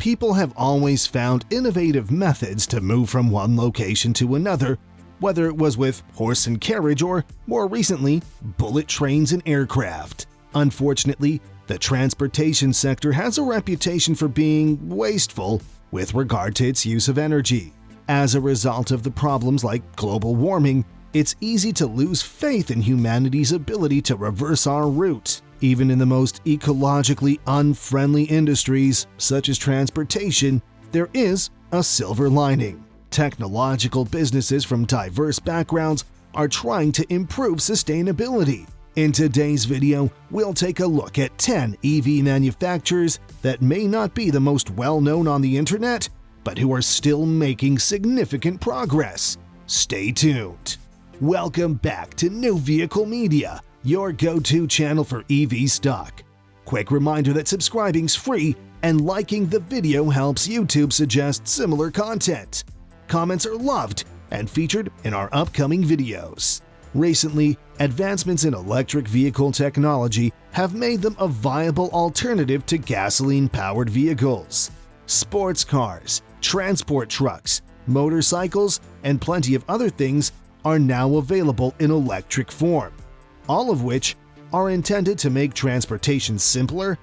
People have always found innovative methods to move from one location to another, whether it was with horse and carriage or, more recently, bullet trains and aircraft. Unfortunately, the transportation sector has a reputation for being wasteful with regard to its use of energy. As a result of the problems like global warming, it's easy to lose faith in humanity's ability to reverse our route. Even in the most ecologically unfriendly industries, such as transportation, there is a silver lining. Technological businesses from diverse backgrounds are trying to improve sustainability. In today's video, we'll take a look at 10 EV manufacturers that may not be the most well-known on the internet, but who are still making significant progress. Stay tuned. Welcome back to New Vehicle Media, your go-to channel for EV stock. Quick reminder that subscribing's free and liking the video helps YouTube suggest similar content. Comments are loved and featured in our upcoming videos. Recently, advancements in electric vehicle technology have made them a viable alternative to gasoline-powered vehicles. Sports cars, transport trucks, motorcycles, and plenty of other things are now available in electric form, all of which are intended to make transportation simpler,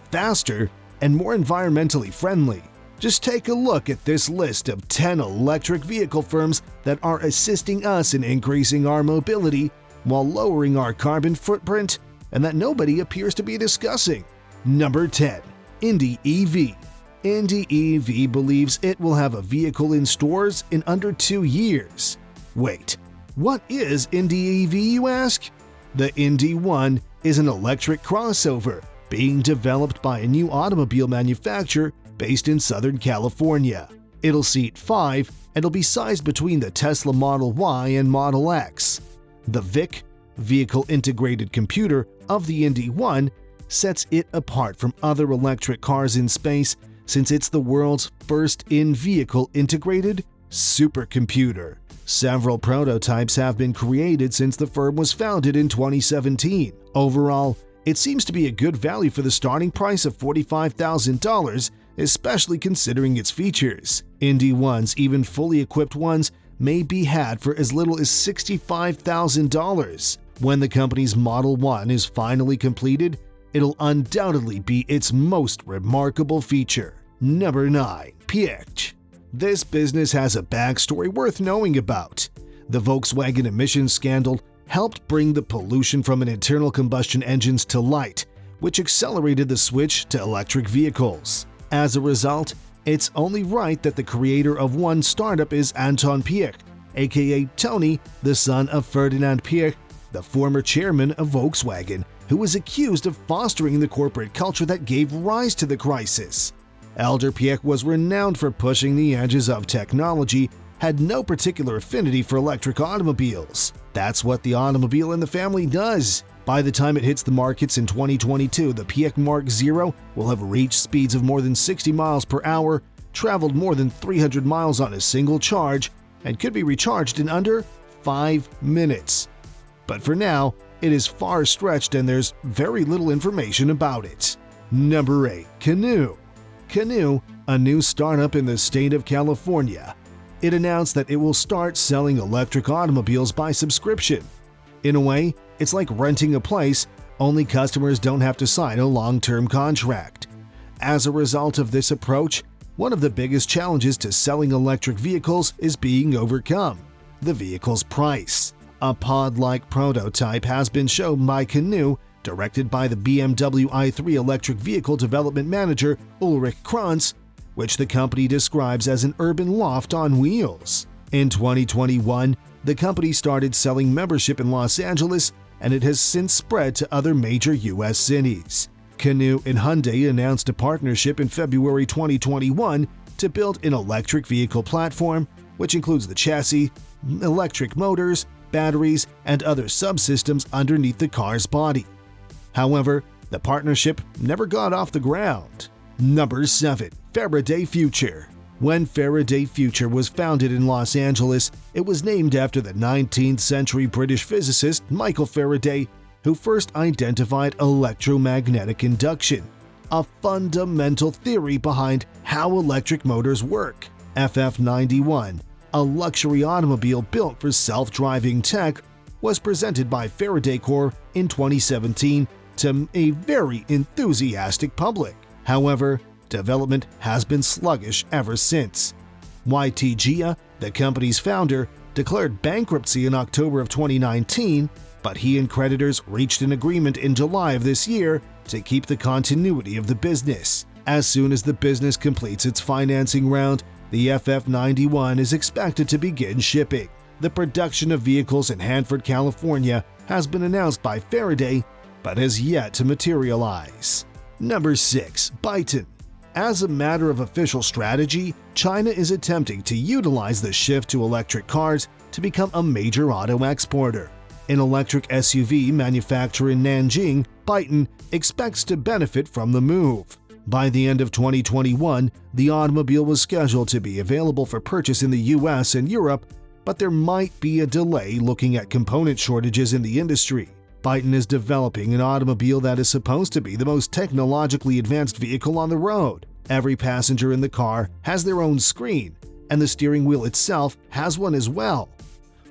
faster, and more environmentally friendly. Just take a look at this list of 10 electric vehicle firms that are assisting us in increasing our mobility while lowering our carbon footprint and that nobody appears to be discussing. Number 10. INDI EV. INDI EV believes it will have a vehicle in stores in under 2 years. Wait, what is INDI EV, you ask? The INDI One is an electric crossover being developed by a new automobile manufacturer based in Southern California. It'll seat 5 and it'll be sized between the Tesla Model Y and Model X. The VIC, Vehicle Integrated Computer, of the INDI One sets it apart from other electric cars in space since it's the world's first in-vehicle integrated supercomputer. Several prototypes have been created since the firm was founded in 2017. Overall, it seems to be a good value for the starting price of $45,000, especially considering its features. INDI One's even fully equipped ones may be had for as little as $65,000. When the company's Model 1 is finally completed, it'll undoubtedly be its most remarkable feature. Number 9. Piëch. This business has a backstory worth knowing about. The Volkswagen emissions scandal helped bring the pollution from internal combustion engines to light, which accelerated the switch to electric vehicles. As a result, it's only right that the creator of one startup is Anton Piëch, aka Tony, the son of Ferdinand Piëch, the former chairman of Volkswagen, who was accused of fostering the corporate culture that gave rise to the crisis. Elder Piëch was renowned for pushing the edges of technology, had no particular affinity for electric automobiles. That's what the automobile in the family does. By the time it hits the markets in 2022, the Piëch Mark 0 will have reached speeds of more than 60 miles per hour, traveled more than 300 miles on a single charge, and could be recharged in under 5 minutes. But for now, it is far stretched and there's very little information about it. Number 8. Canoo. Canoo, a new startup in the state of California. It announced that it will start selling electric automobiles by subscription. In a way, it's like renting a place, only customers don't have to sign a long-term contract. As a result of this approach, one of the biggest challenges to selling electric vehicles is being overcome: the vehicle's price. A pod-like prototype has been shown by Canoo, directed by the BMW i3 electric vehicle development manager Ulrich Kranz, which the company describes as an urban loft on wheels. In 2021, the company started selling membership in Los Angeles, and it has since spread to other major U.S. cities. Canoo and Hyundai announced a partnership in February 2021 to build an electric vehicle platform, which includes the chassis, electric motors, batteries, and other subsystems underneath the car's body. However, the partnership never got off the ground. Number 7. Faraday Future. When Faraday Future was founded in Los Angeles, it was named after the 19th century British physicist Michael Faraday, who first identified electromagnetic induction. a fundamental theory behind how electric motors work. FF91, a luxury automobile built for self-driving tech, was presented by Faraday Corp in 2017 to a very enthusiastic public. However, development has been sluggish ever since. YT, the company's founder, declared bankruptcy in October of 2019, but he and creditors reached an agreement in July of this year to keep the continuity of the business. As soon as the business completes its financing round, the FF91 is expected to begin shipping. The production of vehicles in Hanford, California has been announced by Faraday, but has yet to materialize. Number 6. Byton. As a matter of official strategy, China is attempting to utilize the shift to electric cars to become a major auto exporter. An electric SUV manufacturer in Nanjing, Byton expects to benefit from the move. By the end of 2021, the automobile was scheduled to be available for purchase in the US and Europe, but there might be a delay looking at component shortages in the industry. Byton is developing an automobile that is supposed to be the most technologically advanced vehicle on the road. Every passenger in the car has their own screen, and the steering wheel itself has one as well.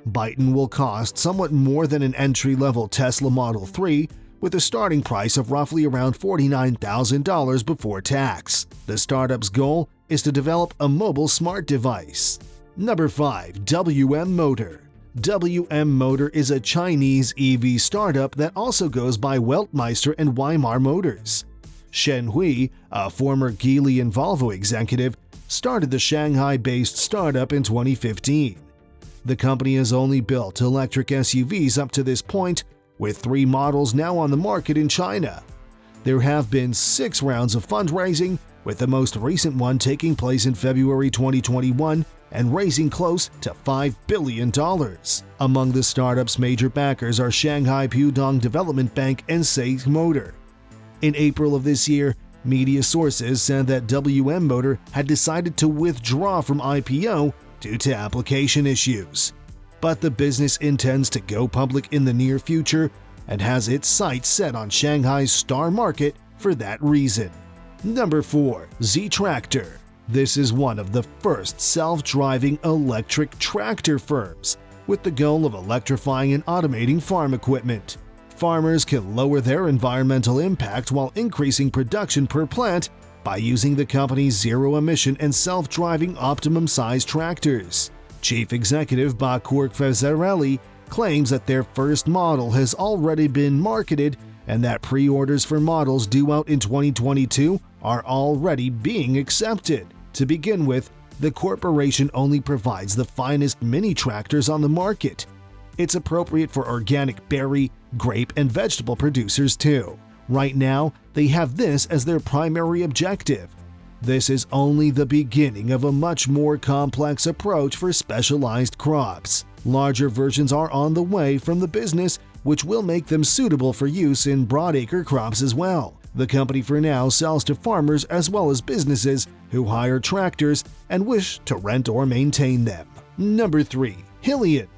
Byton will cost somewhat more than an entry-level Tesla Model 3, with a starting price of roughly around $49,000 before tax. The startup's goal is to develop a mobile smart device. Number 5. WM Motor. WM Motor is a Chinese EV startup that also goes by Weltmeister and Weimar Motors. Shen Hui, a former Geely and Volvo executive, started the Shanghai-based startup in 2015. The company has only built electric SUVs up to this point, with 3 models now on the market in China. There have been 6 rounds of fundraising, with the most recent one taking place in February 2021 and raising close to $5 billion. Among the startup's major backers are Shanghai Pudong Development Bank and SAIC Motor. In April of this year, media sources said that WM Motor had decided to withdraw from IPO due to application issues. But the business intends to go public in the near future and has its sights set on Shanghai's star market for that reason. Number 4. Ztractor. This is one of the first self-driving electric tractor firms, with the goal of electrifying and automating farm equipment. Farmers can lower their environmental impact while increasing production per plant by using the company's zero-emission and self-driving optimum-size tractors. Chief Executive Bakur Fezarelli claims that their first model has already been marketed and that pre-orders for models due out in 2022 are already being accepted. To begin with, the corporation only provides the finest mini tractors on the market. It's appropriate for organic berry, grape, and vegetable producers too. Right now, they have this as their primary objective. This is only the beginning of a much more complex approach for specialized crops. Larger versions are on the way from the business, which will make them suitable for use in broadacre crops as well. The company for now sells to farmers as well as businesses who hire tractors and wish to rent or maintain them. Number 3. Hyliion.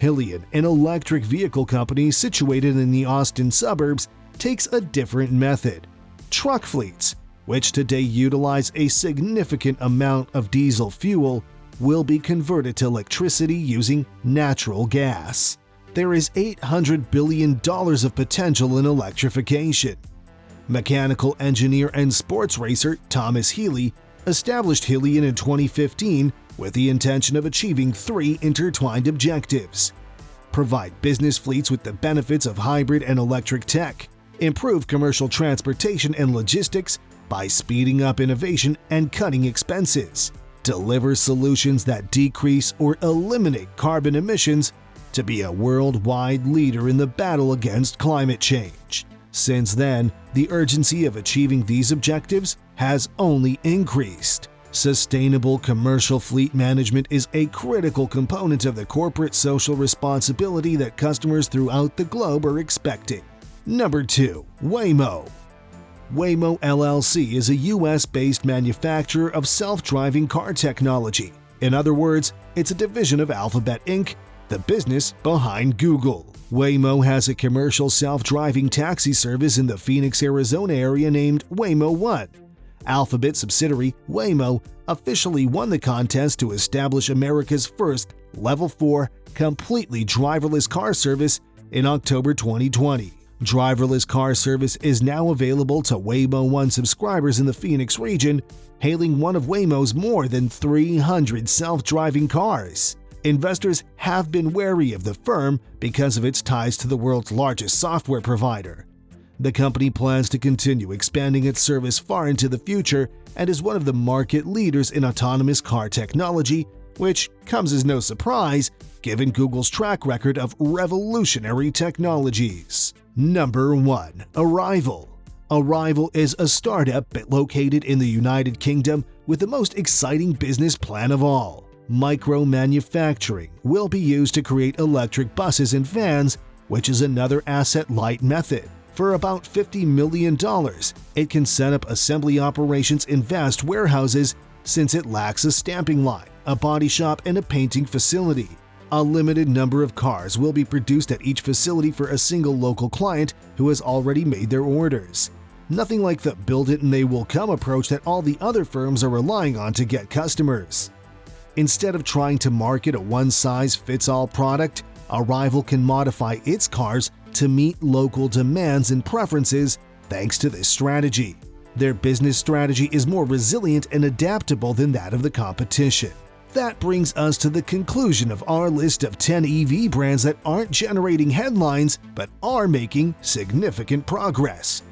Hyliion, an electric vehicle company situated in the Austin suburbs, takes a different method. Truck fleets, which today utilize a significant amount of diesel fuel, will be converted to electricity using natural gas. There is $800 billion of potential in electrification. Mechanical engineer and sports racer Thomas Healy established Hyliion in 2015 with the intention of achieving 3 intertwined objectives: provide business fleets with the benefits of hybrid and electric tech, improve commercial transportation and logistics by speeding up innovation and cutting expenses, deliver solutions that decrease or eliminate carbon emissions to be a worldwide leader in the battle against climate change. Since then, the urgency of achieving these objectives has only increased. Sustainable commercial fleet management is a critical component of the corporate social responsibility that customers throughout the globe are expecting. Number 2. Waymo. Waymo LLC is a US-based manufacturer of self-driving car technology. In other words, it's a division of Alphabet Inc., the business behind Google. Waymo has a commercial self-driving taxi service in the Phoenix, Arizona area named Waymo One. Alphabet subsidiary Waymo officially won the contest to establish America's first Level 4 completely driverless car service in October 2020. Driverless car service is now available to Waymo One subscribers in the Phoenix region, hailing one of Waymo's more than 300 self-driving cars. Investors have been wary of the firm because of its ties to the world's largest software provider. The company plans to continue expanding its service far into the future and is one of the market leaders in autonomous car technology, which comes as no surprise given Google's track record of revolutionary technologies. Number 1. Arrival. Arrival is a startup located in the United Kingdom with the most exciting business plan of all. Micro-manufacturing will be used to create electric buses and vans, which is another asset-light method. For about $50 million, it can set up assembly operations in vast warehouses since it lacks a stamping line, a body shop, and a painting facility. A limited number of cars will be produced at each facility for a single local client who has already made their orders. Nothing like the build-it-and-they-will-come approach that all the other firms are relying on to get customers. Instead of trying to market a one-size-fits-all product, Arrival can modify its cars to meet local demands and preferences thanks to this strategy. Their business strategy is more resilient and adaptable than that of the competition. That brings us to the conclusion of our list of 10 EV brands that aren't generating headlines but are making significant progress.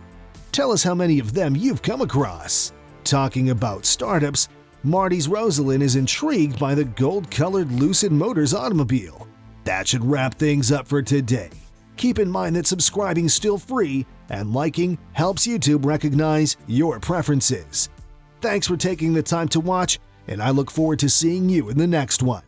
Tell us how many of them you've come across. Talking about startups, Marty's Rosalind is intrigued by the gold-colored Lucid Motors automobile. That should wrap things up for today. Keep in mind that subscribing is still free and liking helps YouTube recognize your preferences. Thanks for taking the time to watch, and I look forward to seeing you in the next one.